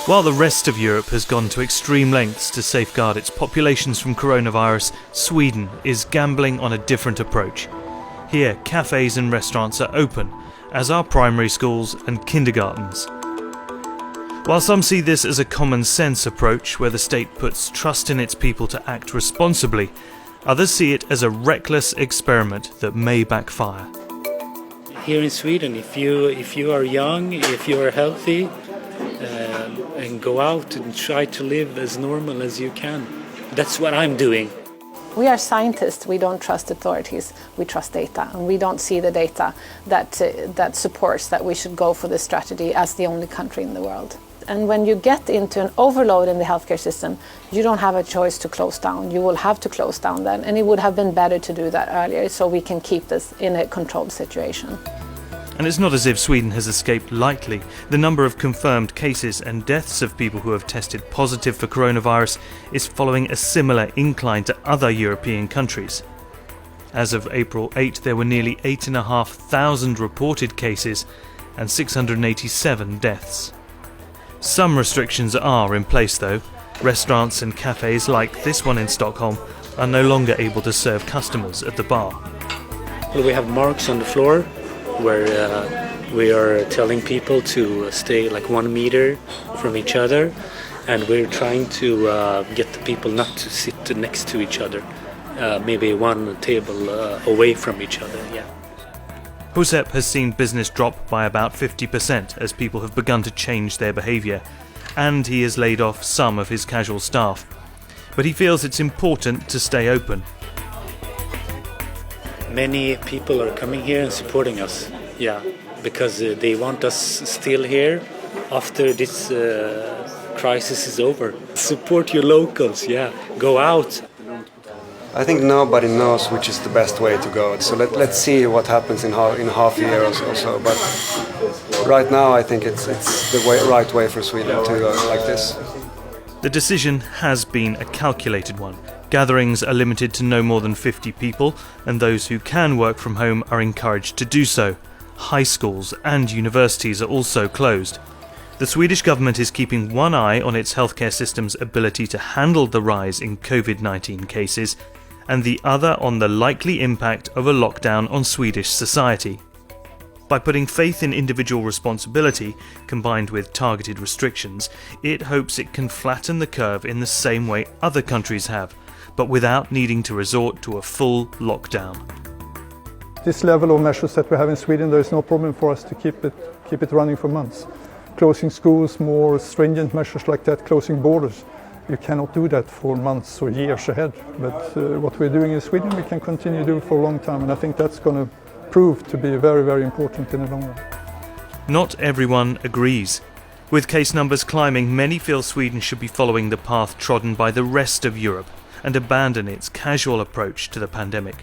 While the rest of Europe has gone to extreme lengths to safeguard its populations from coronavirus, Sweden is gambling on a different approach. Here, cafes and restaurants are open, as are primary schools and kindergartens. While some see this as a common sense approach where the state puts trust in its people to act responsibly, others see it as a reckless experiment that may backfire. Here in Sweden, if you are young, if you are healthy, and go out and try to live as normal as you can. That's what I'm doing. We are scientists, we don't trust authorities, we trust data, and we don't see the data that supports that we should go for this strategy as the only country in the world. And when you get into an overload in the healthcare system, you don't have a choice to close down. You will have to close down then, and it would have been better to do that earlier so we can keep this in a controlled situation. And it's not as if Sweden has escaped lightly. The number of confirmed cases and deaths of people who have tested positive for coronavirus is following a similar incline to other European countries. As of April 8, there were nearly 8,500 reported cases and 687 deaths. Some restrictions are in place though. Restaurants and cafes like this one in Stockholm are no longer able to serve customers at the bar. Well, we have marks on the floor where we are telling people to stay like 1 meter from each other, and we're trying to get the people not to sit next to each other, maybe one table away from each other. Yeah. Josep has seen business drop by about 50% as people have begun to change their behaviour, and he has laid off some of his casual staff. But he feels it's important to stay open. Many people are coming here and supporting us, yeah, because they want us still here after this crisis is over. Support your locals, yeah, go out. I think nobody knows which is the best way to go, so let's see what happens in half a year or so. But right now I think it's the right way for Sweden to go like this. The decision has been a calculated one. Gatherings are limited to no more than 50 people, and those who can work from home are encouraged to do so. High schools and universities are also closed. The Swedish government is keeping one eye on its healthcare system's ability to handle the rise in COVID-19 cases, and the other on the likely impact of a lockdown on Swedish society. By putting faith in individual responsibility, combined with targeted restrictions, it hopes it can flatten the curve in the same way other countries have, but without needing to resort to a full lockdown. This level of measures that we have in Sweden, there is no problem for us to keep it running for months. Closing schools, more stringent measures like that, closing borders. You cannot do that for months or years ahead. But what we're doing in Sweden, we can continue to do for a long time, and I think that's going to prove to be very, very important in the long run. Not everyone agrees. With case numbers climbing, many feel Sweden should be following the path trodden by the rest of Europe and abandon its casual approach to the pandemic.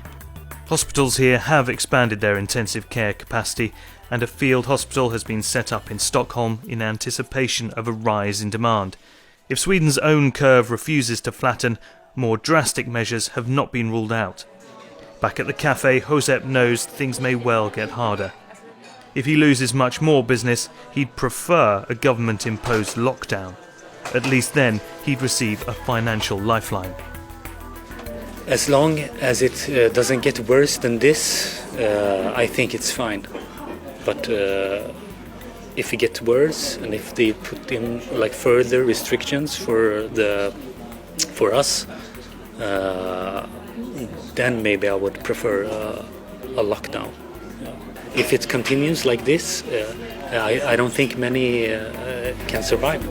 Hospitals here have expanded their intensive care capacity, and a field hospital has been set up in Stockholm in anticipation of a rise in demand. If Sweden's own curve refuses to flatten, more drastic measures have not been ruled out. Back at the cafe, Josep knows things may well get harder. If he loses much more business, he'd prefer a government-imposed lockdown. At least then, he'd receive a financial lifeline. As long as it doesn't get worse than this, I think it's fine. But if it gets worse, and if they put in like further restrictions for us, then maybe I would prefer a lockdown. If it continues like this, I don't think many can survive.